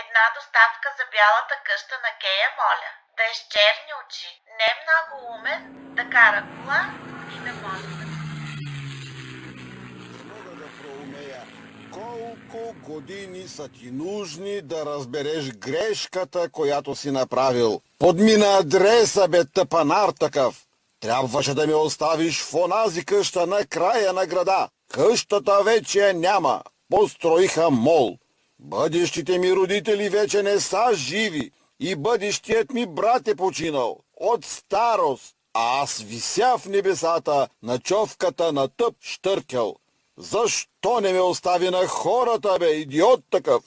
Една доставка за бялата къща на Гея, моля. Да е с черни очи. Не много умен, да кара кола и да може да... Не мога да проумея колко години са ти нужни да разбереш грешката, която си направил. Подмина адреса, бе, тъпанар такъв. Трябваше да ме оставиш в онази къща на края на града. Къщата вече я няма. Построиха мол. Бъдещите ми родители вече не са живи и бъдещият ми брат е починал от старост. А аз вися в небесата на човката на тъп щъркел. Защо не ме остави на хората, бе, идиот такъв?